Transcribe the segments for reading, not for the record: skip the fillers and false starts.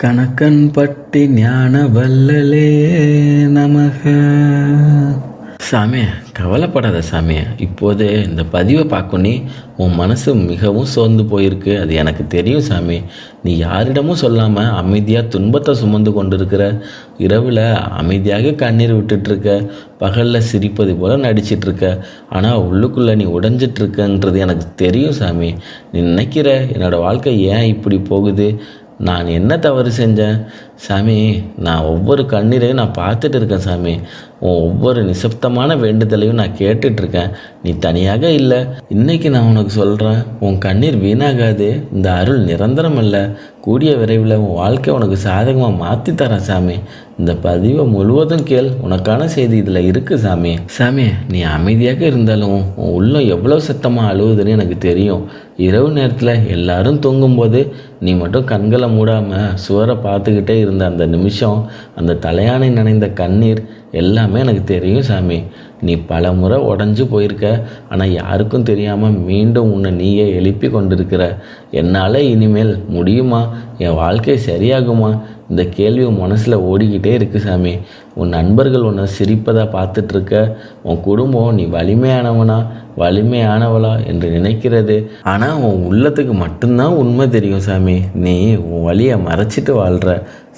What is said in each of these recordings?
கணக்கன்பட்டி ஞான வல்லலே நமக. சாமி, கவலைப்படாத சாமி. இப்போது இந்த பதிவை பார்க்கணி உன் மனசு மிகவும் சோர்ந்து போயிருக்கு, அது எனக்கு தெரியும் சாமி. நீ யாரிடமும் சொல்லாமல் அமைதியாக துன்பத்தை சுமந்து கொண்டு இருக்கிற. இரவில் அமைதியாக கண்ணீர் விட்டுட்ருக்க, பகலில் சிரிப்பது போல் நடிச்சிட்ருக்க. ஆனால் உள்ளுக்குள்ளே நீ உடைஞ்சிட்ருக்கன்றது எனக்கு தெரியும் சாமி. நீ நினைக்கிற என்னோடய வாழ்க்கை ஏன் இப்படி போகுது, நான் என்ன தவறு செஞ்சேன் சாமி. நான் ஒவ்வொரு கண்ணீரையும் நான் பார்த்துட்டு இருக்கேன் சாமி. உன் ஒவ்வொரு நிசப்தமான வேண்டுதலையும் நான் கேட்டுட்ருக்கேன். நீ தனியாக இல்லை. இன்றைக்கி நான் உனக்கு சொல்கிறேன், உன் கண்ணீர் வீணாகாது. இந்த அருள் நிரந்தரம் இல்லை. கூடிய விரைவில் உன் வாழ்க்கை உனக்கு சாதகமாக மாற்றி தரேன் சாமி. இந்த பதிவை முழுவதும் கேள், உனக்கான செய்தி இதில் இருக்குது சாமி. சாமி, நீ அமைதியாக இருந்தாலும் உன் உள்ளம் எவ்வளோ சத்தமாக அழுவுதுன்னு எனக்கு தெரியும். இரவு நேரத்தில் எல்லாரும் தூங்கும்போது நீ மட்டும் கண்களை மூடாமல் சுவரை பார்த்துக்கிட்டே இருந்த அந்த நிமிஷம், அந்த தலையானை நனைந்த கண்ணீர் எல்லாமே எனக்கு தெரியும் சாமி. நீ பல முறை உடஞ்சி போயிருக்க, ஆனால் யாருக்கும் தெரியாமல் மீண்டும் உன்னை நீயே எழுப்பி கொண்டிருக்கிற. என்னால் இனிமேல் முடியுமா, என் வாழ்க்கை சரியாகுமா, இந்த கேள்வி உன் மனசில் ஓடிக்கிட்டே இருக்குது சாமி. உன் நண்பர்கள் உன்னை சிரிப்பதாக பார்த்துட்ருக்க. உன் குடும்பம் நீ வலிமையானவளா என்று நினைக்கிறது. ஆனால் உன் உள்ளத்துக்கு மட்டும்தான் உண்மை தெரியும் சாமி. நீ உன் வழியை மறைச்சிட்டு வாழ்கிற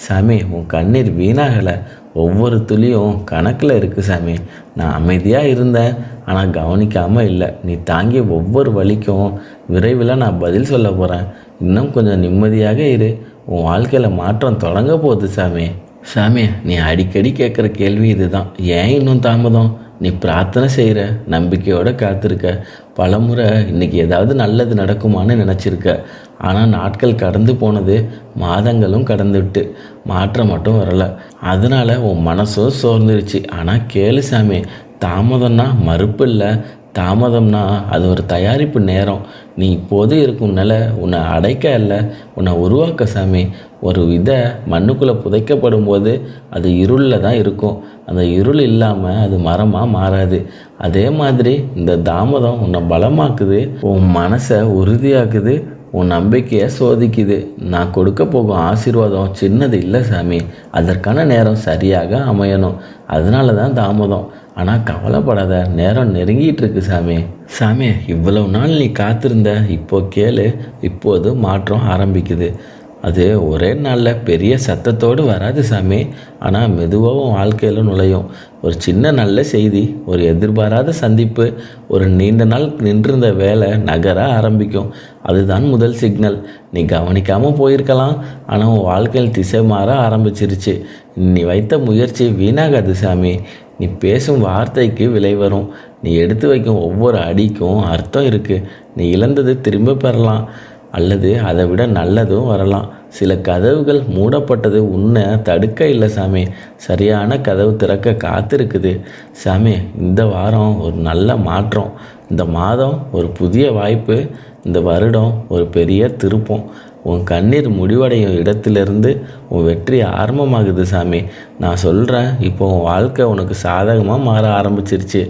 சாமி. உன் கண்ணீர் வீணாகலை, ஒவ்வொரு துளியும் கணக்கில் இருக்குது சாமி. நான் அமைதியாக இருந்தேன், ஆனால் கவனிக்காமல் இல்லை. நீ தாங்கிய ஒவ்வொரு வலிக்கும் விரைவில் நான் பதில் சொல்ல போகிறேன். இன்னும் கொஞ்சம் நிம்மதியாக இரு. உன் வாழ்க்கையில் மாற்றம் தொடங்க போகுது சாமி. சாமி, நீ அடிக்கடி கேட்குற கேள்வி இதுதான், ஏன் இன்னும் தாமதம்? நீ பிரார்த்தனை செய்கிற, நம்பிக்கையோடு காத்திருக்க. பலமுறை இன்றைக்கி ஏதாவது நல்லது நடக்குமான்னு நினச்சிருக்க. ஆனால் நாட்கள் கடந்து போனது, மாதங்களும் கடந்துவிட்டு மாற்றம் மட்டும் வரலை. அதனால் உன் மனசும் சோர்ந்துருச்சு. ஆனால் கேளு சாமி, தாமதம்னா மறுப்பு இல்லை. தாமதம்னா அது ஒரு தயாரிப்பு நேரம். நீ இப்போது இருக்கும் நிலை உன்னை அடைக்க இல்லை, உன்னை உருவாக்க சாமி. ஒரு மண்ணுக்குள்ளே புதைக்கப்படும் போது அது இருளில் தான் இருக்கும். அந்த இருள் இல்லாமல் அது மரமாக மாறாது. அதே மாதிரி இந்த தாமதம் உன்னை பலமாக்குது, உன் மனசை உறுதியாக்குது, உன் நம்பிக்கையை சோதிக்குது. நான் கொடுக்க போகும் ஆசீர்வாதம் சின்னது இல்லை சாமி. அதற்கான நேரம் சரியாக அமையணும். அதனால தான் தாமதம். ஆனால் கவலைப்படாத, நேரம் நெருங்கிட்டு இருக்கு சாமி. சாமி, இவ்வளவு நாள் நீ காத்திருந்த, இப்போ கேளு. இப்போது மாற்றம் ஆரம்பிக்குது. அது ஒரே நாளில் பெரிய சத்தத்தோடு வராது சாமி. ஆனால் மெதுவாகவும் வாழ்க்கையில் நுழையும். ஒரு சின்ன நல்ல செய்தி, ஒரு எதிர்பாராத சந்திப்பு, ஒரு நீண்ட நாள் நின்றிருந்த வேலை நகர ஆரம்பிக்கும். அதுதான் முதல் சிக்னல். நீ கவனிக்காமல் போயிருக்கலாம், ஆனால் உன் வாழ்க்கையில் திசை மாற ஆரம்பிச்சிருச்சு. நீ வைத்த முயற்சி வீணாகாது சாமி. நீ பேசும் வார்த்தைக்கு விலை வரும். நீ எடுத்து வைக்கும் ஒவ்வொரு அடிக்கும் அர்த்தம் இருக்குது. நீ இழந்தது திரும்ப பெறலாம், அல்லது அதை விட நல்லதும் வரலாம். சில கதவுகள் மூடப்பட்டது உன்னை தடுக்க இல்லை சாமி, சரியான கதவு திறக்க காத்திருக்குது சாமி. இந்த வாரம் ஒரு நல்ல மாற்றம், இந்த மாதம் ஒரு புதிய வாய்ப்பு, இந்த வருடம் ஒரு பெரிய திருப்பம். உன் கண்ணீர் முடிவடையும் இடத்திலிருந்து உன் வெற்றி ஆரம்பமாகுது சாமி. நான் சொல்கிறேன், இப்போ உன் வாழ்க்கை உனக்கு சாதகமாக மாற ஆரம்பிச்சிருச்சு.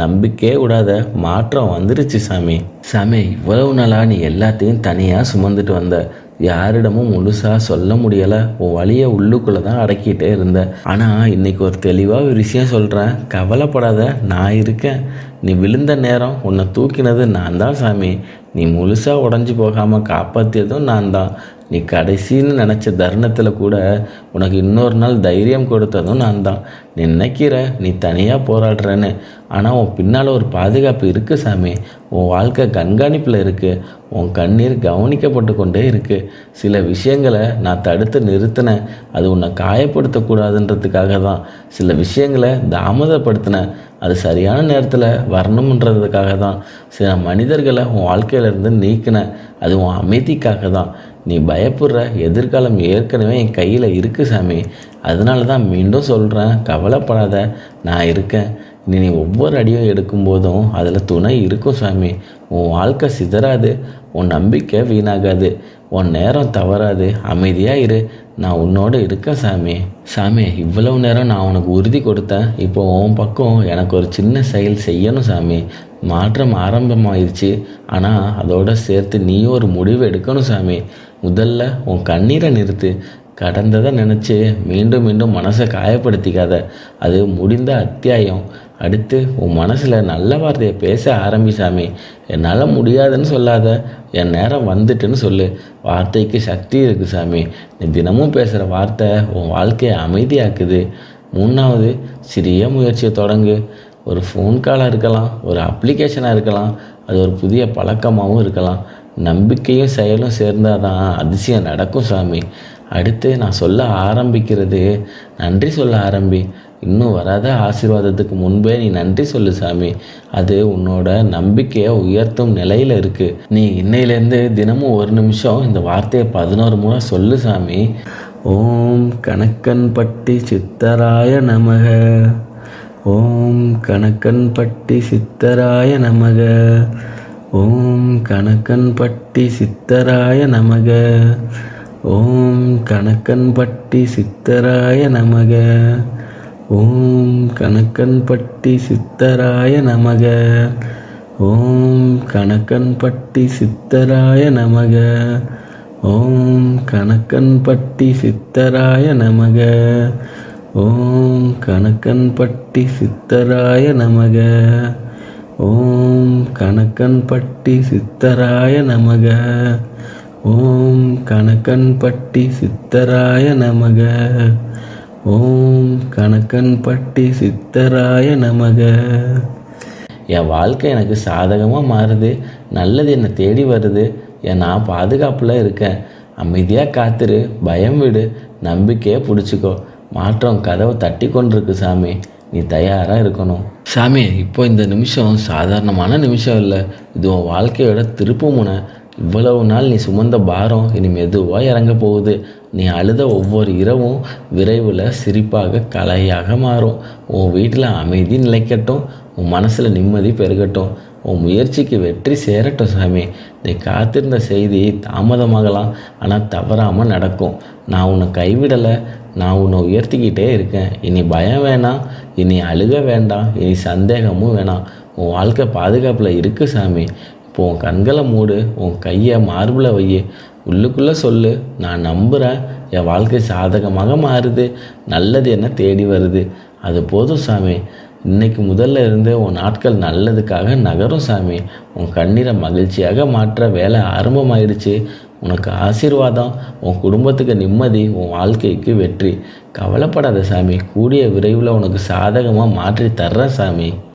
நம்பிக்கையே விடாத, மாற்றம் வந்துருச்சு சாமி. சாமி, இவ்வளவு நாளாக நீ எல்லாத்தையும் தனியாக சுமந்துட்டு வந்த, யாரிடமும் முழுசாக சொல்ல முடியலை. உன் வழியை உள்ளுக்குள்ளே தான் அடக்கிட்டே இருந்த. ஆனால் இன்றைக்கி ஒரு தெளிவாக ஒரு விஷயம் சொல்கிறேன், கவலைப்படாத, நான் இருக்கேன். நீ விழுந்த நேரம் உன்னை தூக்கினது நான் தான் சாமி. நீ முழுசாக உடஞ்சி போகாமல் காப்பாற்றியதும் நான் தான். நீ கடைசின்னு நினச்ச தருணத்தில் கூட உனக்கு இன்னொரு நாள் தைரியம் கொடுத்ததும் நான் தான். நீ நினைக்கிற நீ தனியாக போராடுறேன்னு, ஆனால் உன் பின்னால் ஒரு பாதுகாப்பு இருக்குது சாமி. உன் வாழ்க்கை கண்காணிப்பில் இருக்குது. உன் கண்ணீர் கவனிக்கப்பட்டு கொண்டே இருக்குது. சில விஷயங்களை நான் தடுத்து நிறுத்தினேன், அது உன்னை காயப்படுத்தக்கூடாதுன்றதுக்காக தான். சில விஷயங்களை தாமதப்படுத்தினேன், அது சரியான நேரத்தில் வரணுன்றதுக்காக தான். சில மனிதர்களை உன் வாழ்க்கையிலேருந்து நீக்கினேன், அது உன் அமைதிக்காக தான். நீ பயப்படுற எதிர்காலம் ஏற்கனவே என் கையில் இருக்குது சாமி. அதனால தான் மீண்டும் சொல்கிறேன், கவலைப்படாத, நான் இருக்கேன். நீ ஒவ்வொரு அடியும் எடுக்கும்போதும் அதில் துணை இருக்கும் சாமி. உன் வாழ்க்கை சிதறாது, உன் நம்பிக்கை வீணாகாது, உன் நேரம் தவறாது. அமைதியாக இரு, நான் உன்னோடு இருக்கேன் சாமி. சாமி, இவ்வளவு நேரம் நான் உனக்கு உறுதி கொடுத்தேன். இப்போ உன் பக்கம் எனக்கு ஒரு சின்ன செயல் செய்யணும் சாமி. மாற்றம் ஆரம்பமாயிருச்சு, ஆனால் அதோடு சேர்த்து நீயும் ஒரு முடிவு எடுக்கணும் சாமி. முதல்ல உன் கண்ணீரை நிறுத்து. கடந்ததை நினச்சி மீண்டும் மீண்டும் மனசை காயப்படுத்திக்காத. அது முடிந்த அத்தியாயம். அடுத்து உன் மனசில் நல்ல வார்த்தையை பேச ஆரம்பி சாமி. என்னால் முடியாதுன்னு சொல்லாத, என் நேரம் வந்துட்டுன்னு சொல்லு. வார்த்தைக்கு சக்தி இருக்குது சாமி. நீ தினமும் பேசுகிற வார்த்தை உன் வாழ்க்கையை அமைதியாக்குது. மூணாவது, சிறிய முயற்சியை தொடங்கு. ஒரு ஃபோன் காலாக இருக்கலாம், ஒரு அப்ளிகேஷனாக இருக்கலாம், அது ஒரு புதிய பழக்கமாகவும் இருக்கலாம். நம்பிக்கையும் செயலும் சேர்ந்தால் தான் அதிசயம் நடக்கும் சாமி. அடுத்து நான் சொல்ல ஆரம்பிக்கிறது, நன்றி சொல்ல ஆரம்பி. இன்னும் வராத ஆசீர்வாதத்துக்கு முன்பே நீ நன்றி சொல்லு சாமி. அது உன்னோட நம்பிக்கையை உயர்த்தும் நிலையில் இருக்குது. நீ இன்னையிலேருந்து தினமும் ஒரு நிமிஷம் இந்த வார்த்தையை 11 முறை சொல்லு சாமி. ஓம் கணக்கன்பட்டி சித்தராய நமக. ஓம் கணக்கன்பட்டி சித்தராய நமக. ஓம் கணக்கன்பட்டி சித்தராய நமக. ஓம் கணக்கன்பட்டி சித்தராய நமக. ஓம் கணக்கன்பட்டி சித்தராய நமக. ஓம் கணக்கன்பட்டி சித்தராய நமக. ஓம் கணக்கன்பட்டி சித்தராய நமக. ஓம் கணக்கன்பட்டி சித்தராய நமக. ஓம் கணக்கன்பட்டி சித்தராய நமக. ஓம் கணக்கன்பட்டி சித்தராய நமக. ஓம் கணக்கன்பட்டி சித்தராய நமக. என் வாழ்க்கை எனக்கு சாதகமாக மாறுது. நல்லது என்னை தேடி வருது. நான் பாதுகாப்பில் இருக்கேன். அமைதியாக காத்துரு, பயம் விடு, நம்பிக்கையை பிடிச்சிக்கோ. மாற்றம் கதவை தட்டி கொண்டிருக்கு சாமி. நீ தயாராக இருக்கணும் சாமி. இப்போ இந்த நிமிஷம் சாதாரணமான நிமிஷம் இல்லை. இது உன் வாழ்க்கையோட திருப்பு முனை. இவ்வளவு நாள் நீ சுமந்த பாரம் இனி மெதுவாக இறங்க போகுது. நீ அழுத ஒவ்வொரு இரவும் விரைவில் சிரிப்பாக கலையாக மாறும். உன் வீட்டில் அமைதி நிலைக்கட்டும். உன் மனசில் நிம்மதி பெருகட்டும். உன் முயற்சிக்கு வெற்றி சேரட்டும் சாமி. நீ காத்திருந்த செய்தி தாமதமாகலாம், ஆனால் தவறாமல் நடக்கும். நான் உன்னை கைவிடலை. நான் உன்னை உயர்த்திக்கிட்டே இருக்கேன். இனி பயம் வேணாம், இனி அழுக வேண்டாம், இனி சந்தேகமும் வேணாம். உன் வாழ்க்கை பாதுகாப்பில் இருக்குது சாமி. இப்போ உன் கண்களை மூடு, உன் கையை மார்பில் வை. உள்ளுக்குள்ளே சொல்லு, நான் நம்புகிறேன். என் வாழ்க்கை சாதகமாக மாறுது. நல்லது என்ன தேடி வருது. அது போதும் சாமி. இன்னைக்கு முதல்ல இருந்து உன் நாட்கள் நல்லதுக்காக நகரும் சாமி. உன் கண்ணீரை மகிழ்ச்சியாக மாற்ற வேலை ஆரம்பமாயிடுச்சு. உனக்கு ஆசீர்வாதம், உன் குடும்பத்துக்கு நிம்மதி, உன் வாழ்க்கைக்கு வெற்றி. கவலைப்படாத சாமி. கூடிய விரைவில் உனக்கு சாதகமாக மாற்றி தர்றேன் சாமி.